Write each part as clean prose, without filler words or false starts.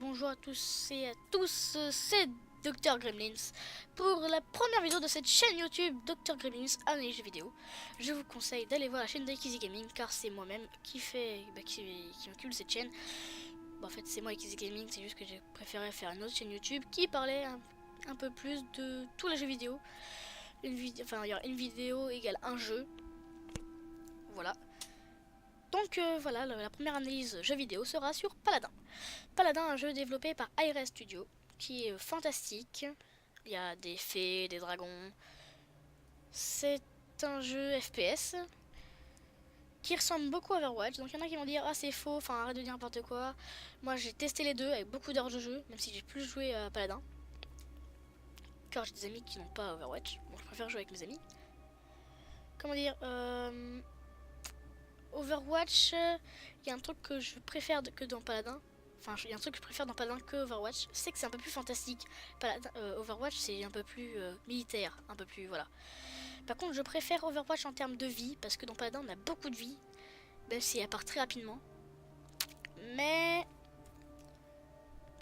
bonjour à tous et à tous, c'est Dr Gremlins pour la première vidéo de cette chaîne YouTube Dr Gremlins Analyse jeux vidéo. Je vous conseille d'aller voir la chaîne d'Easy Gaming car c'est moi-même qui m'occupe de cette chaîne. Bon, en fait c'est moi Easy Gaming, c'est juste que j'ai préféré faire une autre chaîne YouTube qui parlait un peu plus de tous les jeux vidéo. Il y aura une vidéo égale un jeu. Voilà. Donc voilà, la première analyse jeu vidéo sera sur Paladin. Paladin, un jeu développé par Hi-Rez Studio, qui est fantastique. Il y a des fées, des dragons. C'est un jeu FPS qui ressemble beaucoup à Overwatch. Donc il y en a qui vont dire ah c'est faux, enfin arrête de dire n'importe quoi. Moi j'ai testé les deux avec beaucoup d'heures de jeu, même si j'ai plus joué à Paladin. Car j'ai des amis qui n'ont pas Overwatch, donc je préfère jouer avec mes amis. Comment dire Overwatch, il y a un truc que je préfère que dans Paladin. Enfin, il y a un truc que je préfère dans Paladin que Overwatch, c'est que c'est un peu plus fantastique. Overwatch, c'est un peu plus militaire, un peu plus, voilà. Par contre, je préfère Overwatch en termes de vie, parce que dans Paladin, on a beaucoup de vie, même si elle part très rapidement. Mais,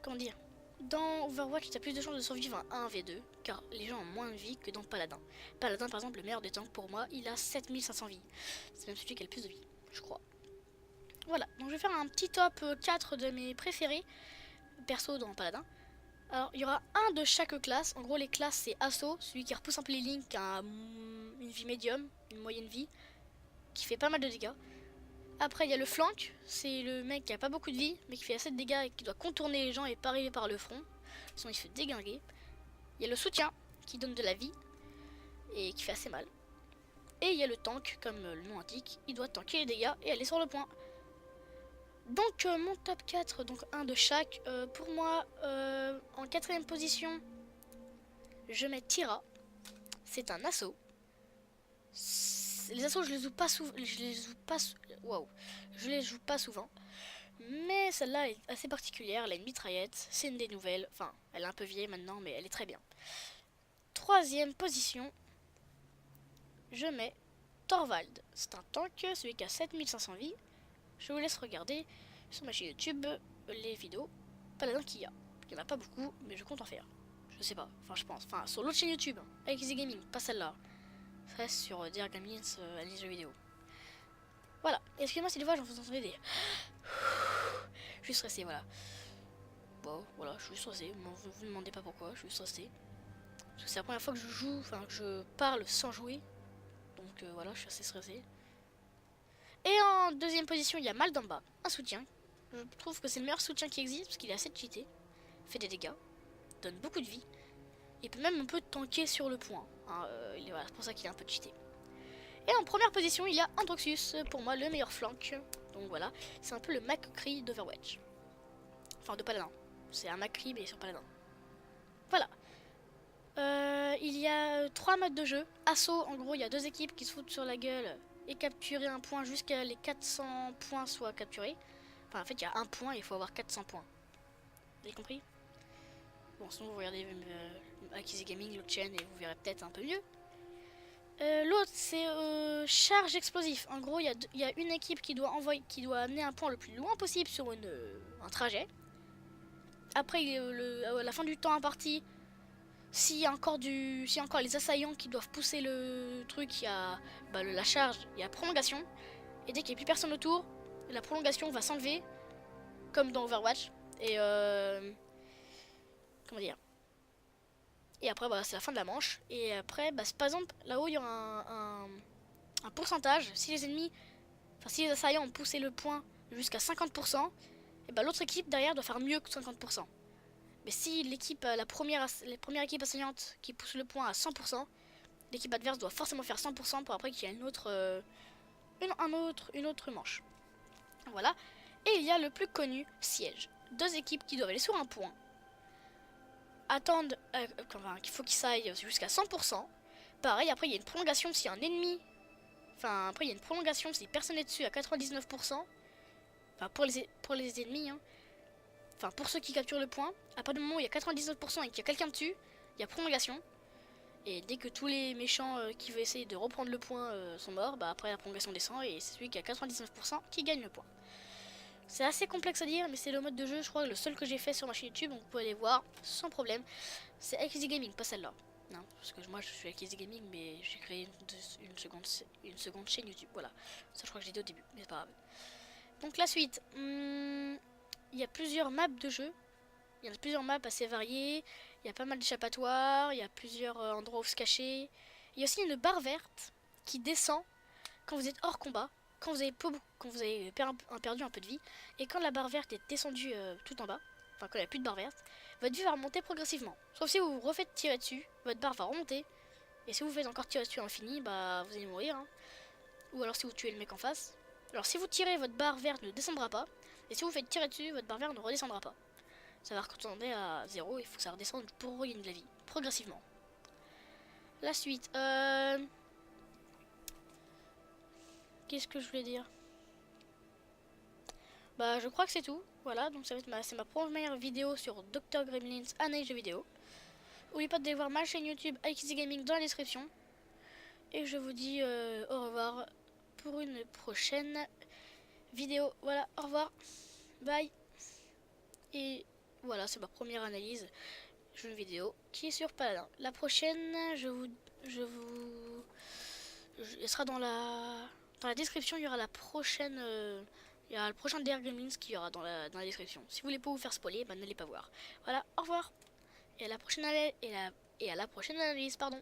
comment dire, dans Overwatch, tu as plus de chances de survivre à 1v2, car les gens ont moins de vie que dans Paladin. Paladin, par exemple, le meilleur des tanks pour moi, il a 7500 vies. C'est même celui qui a le plus de vie, je crois. Voilà, donc je vais faire un petit top 4 de mes préférés perso dans Paladin. Alors il y aura un de chaque classe. En gros les classes c'est Assaut, celui qui repousse un peu les lignes, qui a une vie médium, une moyenne vie, qui fait pas mal de dégâts. Après il y a le flank, c'est le mec qui a pas beaucoup de vie, mais qui fait assez de dégâts et qui doit contourner les gens et pas arriver par le front. Sinon il se fait déglinguer. Il y a le soutien, qui donne de la vie, et qui fait assez mal. Et il y a le tank, comme le nom indique, il doit tanker les dégâts et aller sur le point. Donc mon top 4, donc un de chaque. Pour moi, en quatrième position, je mets Tira. C'est un assaut. Les assauts, je les joue pas souvent. Je les joue pas souvent. Mais celle-là est assez particulière. Elle a une mitraillette. C'est une des nouvelles. Enfin, elle est un peu vieille maintenant, mais elle est très bien. Troisième position, je mets Torvald. C'est un tank, celui qui a 7500 vies. Je vous laisse regarder sur ma chaîne YouTube les vidéos Paladin qu'il y a. Il n'y en a pas beaucoup, mais je compte en faire. Je sais pas, enfin je pense. Enfin sur l'autre chaîne YouTube, avec Easy Gaming, pas celle-là. Ça reste sur Dear Gaming, analyse jeux vidéo. Voilà, excusez-moi si des fois j'en vous entendez des... Je suis stressé, voilà. Bon, voilà, je suis stressé, vous ne demandez pas pourquoi, je suis stressé. Parce que c'est la première fois que je joue, enfin que je parle sans jouer. Donc voilà, je suis assez stressé. Et en deuxième position, il y a Maldamba, un soutien. Je trouve que c'est le meilleur soutien qui existe parce qu'il est assez cheaté, fait des dégâts, donne beaucoup de vie. Il peut même un peu tanker sur le point. Hein, voilà, c'est pour ça qu'il est un peu cheaté. Et en première position, il y a Androxus, pour moi le meilleur flank. Donc voilà, c'est un peu le McCree d'Overwatch. Enfin de Paladin. C'est un McCree mais sur Paladin. Voilà. Il y a 3 modes de jeu. Assaut, en gros, il y a 2 équipes qui se foutent sur la gueule et capturer un point jusqu'à les 400 points soient capturés. Enfin, en fait, il y a un point et il faut avoir 400 points. Vous avez compris? Bon, sinon, vous regardez Easy Gaming, l'autre chaîne, et vous verrez peut-être un peu mieux. L'autre, c'est charge explosif. En gros, il y a une équipe qui doit amener un point le plus loin possible sur un trajet. Après, à la fin du temps imparti, s'il y a encore les assaillants qui doivent pousser le truc, il y a la charge, il y a la prolongation. Et dès qu'il n'y a plus personne autour, la prolongation va s'enlever, comme dans Overwatch. Et comment dire? Et après, bah, c'est la fin de la manche. Et après, bah, par exemple, là-haut, il y aura un pourcentage. Si les assaillants ont poussé le point jusqu'à 50%, et bah, l'autre équipe derrière doit faire mieux que 50%. Mais si la première équipe assaillante qui pousse le point à 100%, l'équipe adverse doit forcément faire 100% pour après qu'il y ait une autre manche. Voilà. Et il y a le plus connu, siège. 2 équipes qui doivent aller sur un point, attendre qu'il faut qu'ils s'aillent jusqu'à 100%. Pareil, après il y a une prolongation s'il y a un ennemi. Enfin, après il y a une prolongation si personne n'est dessus à 99%. Enfin, pour les ennemis, hein. Enfin, pour ceux qui capturent le point, à partir du moment où il y a 99% et qu'il y a quelqu'un dessus, il y a prolongation. Et dès que tous les méchants qui veulent essayer de reprendre le point sont morts, bah après la prolongation descend et c'est celui qui a 99% qui gagne le point. C'est assez complexe à dire, mais c'est le mode de jeu, je crois, le seul que j'ai fait sur ma chaîne YouTube, donc vous pouvez aller voir sans problème. C'est XD Gaming, pas celle-là. Non, parce que moi je suis XD Gaming, mais j'ai créé une seconde chaîne YouTube. Voilà, ça je crois que j'ai dit au début, mais c'est pas grave. Donc la suite, il y a plusieurs maps de jeu. Il y a plusieurs maps assez variées. Il y a pas mal d'échappatoires, il y a plusieurs endroits où se cacher. Il y a aussi une barre verte qui descend quand vous êtes hors combat, quand vous avez perdu un peu de vie, et quand la barre verte est descendue tout en bas, enfin quand il n'y a plus de barre verte, votre vie va remonter progressivement. Sauf si vous vous refaites tirer dessus, votre barre va remonter, et si vous faites encore tirer dessus à l'infini, bah vous allez mourir. Hein. Ou alors si vous tuez le mec en face. Alors si vous tirez, votre barre verte ne descendra pas, et si vous faites tirer dessus, votre barre verte ne redescendra pas. Ça va retourner à 0, il faut que ça redescende pour regagner de la vie, progressivement. La suite, qu'est-ce que je voulais dire? Bah je crois que c'est tout. Voilà, donc ça va être c'est ma première vidéo sur Dr Gremlins analyse jeux vidéo. N'oubliez pas d'aller voir ma chaîne YouTube XD Gaming dans la description. Et je vous dis au revoir pour une prochaine vidéo. Voilà, au revoir. Bye. Et voilà, c'est ma première analyse jeu vidéo qui est sur Paladin. La prochaine, elle sera dans la description. Il y aura la prochaine, il y aura le prochain DR Gremlins qui y aura dans la description. Si vous voulez pas vous faire spoiler, bah, n'allez pas voir. Voilà, au revoir et à la prochaine et à la prochaine analyse, pardon.